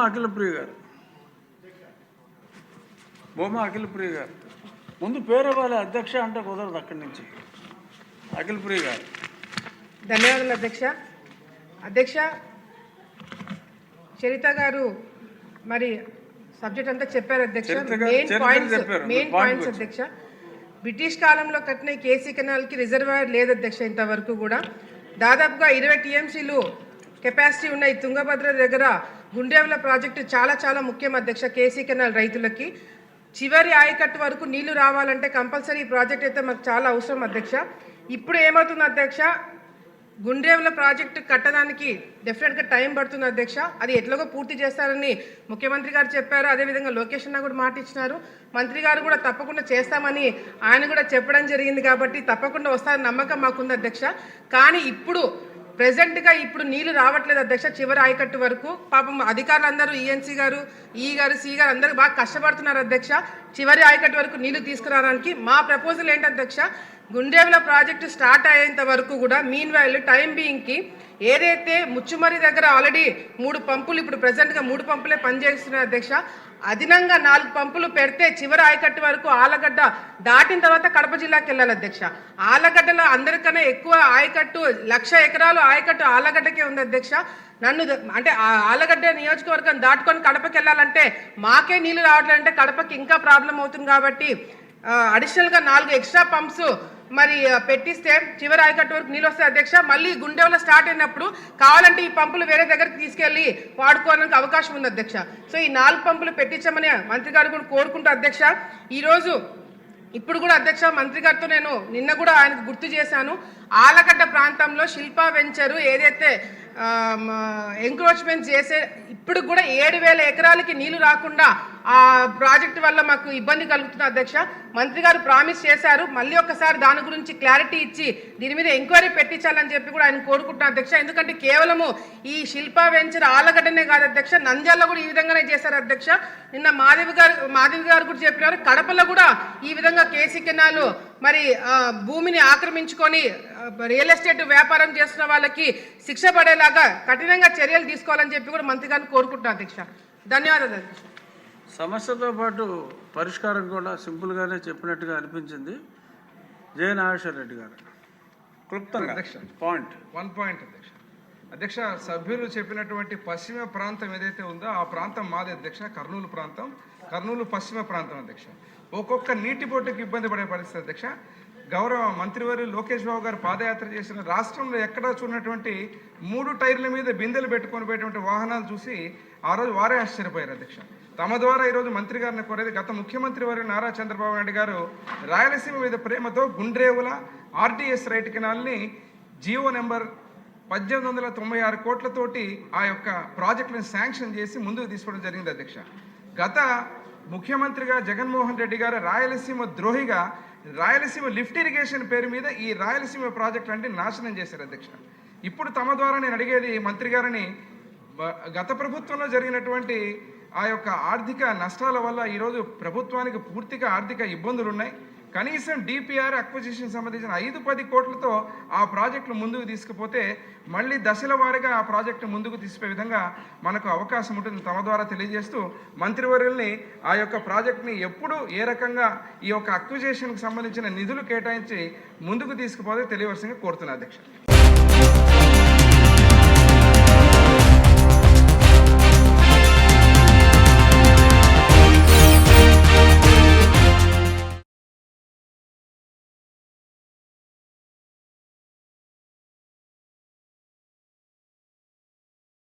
అఖిలప్రియ గారు. బొమ్మ అఖిలప్రియ గారు. ముందు పేరు ఇవ్వాలి, అధ్యక్ష అంటే కుదరదు. అక్కడి నుంచి అఖిలప్రియ గారు. ధన్యవాదాలు అధ్యక్ష. అధ్యక్ష, చరిత గారు మరి సబ్జెక్ట్ అంతా చెప్పారు అధ్యక్ష. మెయిన్ పాయింట్స్ అధ్యక్ష. బ్రిటిష్ కాలంలో కట్టిన కేసీ కెనాల్కి రిజర్వాయర్ లేదు అధ్యక్ష ఇంతవరకు కూడా. దాదాపుగా 20 టీఎంసీలు కెపాసిటీ ఉన్న ఈ తుంగభద్ర దగ్గర గుండెవల ప్రాజెక్టు చాలా చాలా ముఖ్యం అధ్యక్ష కేసీ కెనాల్ రైతులకి. చివరి ఆయకట్టు వరకు నీళ్లు రావాలంటే కంపల్సరీ ఈ ప్రాజెక్ట్ అయితే మాకు చాలా అవసరం అధ్యక్ష. ఇప్పుడు ఏమవుతుంది అధ్యక్ష, గుండెవల ప్రాజెక్టు కట్టడానికి డెఫినెట్గా టైం పడుతుంది అధ్యక్ష. అది ఎట్లాగో పూర్తి చేస్తారని ముఖ్యమంత్రి గారు చెప్పారు. అదేవిధంగా లోకేష్ అన్న కూడా మాట ఇచ్చినారు. మంత్రి గారు కూడా తప్పకుండా చేస్తామని ఆయన కూడా చెప్పడం జరిగింది. కాబట్టి తప్పకుండా వస్తారని నమ్మకం మాకుంది అధ్యక్ష. కానీ ఇప్పుడు ప్రెజెంట్గా ఇప్పుడు నీళ్లు రావట్లేదు అధ్యక్ష చివరి ఆయకట్టు వరకు. పాపం అధికారులు అందరూ ఈఎన్సీ గారు, ఈ గారు, సి గారు అందరూ బాగా కష్టపడుతున్నారు అధ్యక్ష చివరి ఆయకట్టు వరకు నీళ్లు తీసుకురావడానికి. మా ప్రపోజల్ ఏంటి అధ్యక్ష, గుండెవల ప్రాజెక్టు స్టార్ట్ అయ్యేంత వరకు కూడా మీన్ వైల్ టైం బీయింగ్కి ఏదైతే ముచ్చుమరి దగ్గర ఆల్రెడీ 3 పంపులు ఇప్పుడు ప్రజెంట్గా 3 పంపులే పనిచేస్తున్నాయి అధ్యక్ష. అదనంగా 4 పంపులు పెడితే చివరి ఆయకట్టు వరకు ఆలగడ్డ దాటిన తర్వాత కడప జిల్లాకి వెళ్ళాలి అధ్యక్ష. ఆలగడ్డలో అందరికన్నా ఎక్కువ ఆయకట్టు 1,00,000 ఎకరాలు ఆయకట్టు ఆలగడ్డకే ఉంది అధ్యక్ష. నన్ను అంటే ఆలగడ్డ నియోజకవర్గం దాటుకొని కడపకి వెళ్ళాలంటే మాకే నీళ్లు రావట్లేదంటే కడపకి ఇంకా ప్రాబ్లం అవుతుంది. కాబట్టి అడిషనల్గా 4 ఎక్స్ట్రా పంప్స్ మరి పెట్టిస్తే చివరి ఆయకట్టు వరకు నీళ్ళు వస్తాయి అధ్యక్ష. మళ్ళీ గుండెవల స్టార్ట్ అయినప్పుడు కావాలంటే ఈ పంపులు వేరే దగ్గరికి తీసుకెళ్ళి వాడుకోవడానికి అవకాశం ఉంది అధ్యక్ష. సో ఈ 4 పంపులు పెట్టించమని మంత్రి గారు కూడా కోరుకుంటూ అధ్యక్ష. ఈరోజు ఇప్పుడు కూడా అధ్యక్ష మంత్రి గారితో నేను నిన్న కూడా ఆయనకు గుర్తు చేశాను. ఆలగడ్డ ప్రాంతంలో శిల్పా వెంచరు ఏదైతే ఎంక్రోచ్మెంట్ చేసే ఇప్పుడు కూడా 7,000 ఎకరాలకి నీళ్లు రాకుండా ఆ ప్రాజెక్టు వల్ల మాకు ఇబ్బంది కలుగుతుంది అధ్యక్ష. మంత్రి గారు ప్రామిస్ చేశారు, మళ్ళీ ఒకసారి దాని గురించి క్లారిటీ ఇచ్చి దీని మీద ఎంక్వైరీ పెట్టించాలని చెప్పి కూడా ఆయన కోరుకుంటున్నాను అధ్యక్ష. ఎందుకంటే కేవలము ఈ శిల్పా వెంచర్ ఆలగడ్డనే కాదు అధ్యక్ష, నంద్యాలలో కూడా ఈ విధంగానే చేశారు అధ్యక్ష. నిన్న మాధవి గారు కూడా చెప్పినారు, కడపలో కూడా ఈ విధంగా కేసీ కెనాల్ మరి భూమిని ఆక్రమించుకొని రియల్ ఎస్టేట్ వ్యాపారం చేస్తున్న వాళ్ళకి శిక్ష పడేలాగా కఠినంగా చర్యలు తీసుకోవాలని చెప్పి కూడా మంత్రి గారిని కోరుకుంటున్నాను అధ్యక్ష. ధన్యవాదాలు అధ్యక్ష. సమస్యతో పాటు పరిష్కారం కూడా సింపుల్గానే చెప్పినట్టుగా అనిపించింది. జయ నాగేశ్వర రెడ్డి గారు క్లుప్తంగా వన్ పాయింట్ అధ్యక్ష. అధ్యక్ష, సభ్యులు చెప్పినటువంటి పశ్చిమ ప్రాంతం ఏదైతే ఉందో ఆ ప్రాంతం మాది అధ్యక్ష. కర్నూలు ప్రాంతం, కర్నూలు పశ్చిమ ప్రాంతం అధ్యక్ష. ఒక్కొక్క నీటి బొట్టుకు ఇబ్బంది పడే పరిస్థితి అధ్యక్ష. గౌరవ మంత్రివర్యులు లోకేష్ బాబు గారు పాదయాత్ర చేసిన రాష్ట్రంలో ఎక్కడా చూడనటువంటి 3 టైర్ల మీద బిందెలు పెట్టుకొని పోయేటువంటి వాహనాలు చూసి ఆ రోజు వారే ఆశ్చర్యపోయారు అధ్యక్ష. తమ ద్వారా ఈరోజు మంత్రి గారిని కోరేది, గత ముఖ్యమంత్రి వర్యులు నారా చంద్రబాబు నాయుడు గారు రాయలసీమ మీద ప్రేమతో గుండ్రేవుల ఆర్టీఎస్ రైట్ కెనాల్ని జియో నెంబర్ 1896 కోట్లతోటి ఆ యొక్క ప్రాజెక్టులను శాంక్షన్ చేసి ముందుకు తీసుకోవడం జరిగింది అధ్యక్ష. గత ముఖ్యమంత్రిగా జగన్మోహన్ రెడ్డి గారు రాయలసీమ ద్రోహిగా రాయలసీమ లిఫ్ట్ ఇరిగేషన్ పేరు మీద ఈ రాయలసీమ ప్రాజెక్టులు అంటే నాశనం చేశారు అధ్యక్ష. ఇప్పుడు తమ ద్వారా నేను అడిగేది మంత్రి గారిని, గత ప్రభుత్వంలో జరిగినటువంటి ఆ యొక్క ఆర్థిక నష్టాల వల్ల ఈరోజు ప్రభుత్వానికి పూర్తిగా ఆర్థిక ఇబ్బందులు ఉన్నాయి. కనీసం డిపిఆర్ అక్విజిషన్ సంబంధించిన 5-10 కోట్లతో ఆ ప్రాజెక్టులు ముందుకు తీసుకుపోతే మళ్ళీ దశల వారీగా ఆ ప్రాజెక్టు ముందుకు తీసుకునే విధంగా మనకు అవకాశం ఉంటుంది తమ ద్వారా తెలియజేస్తూ మంత్రివర్యుల్ని ఆ యొక్క ప్రాజెక్ట్ని ఎప్పుడు ఏ రకంగా ఈ యొక్క అక్విజిషన్కి సంబంధించిన నిధులు కేటాయించి ముందుకు తీసుకుపోతే తెలియవలసిందిగా కోరుతున్నా అధ్యక్ష.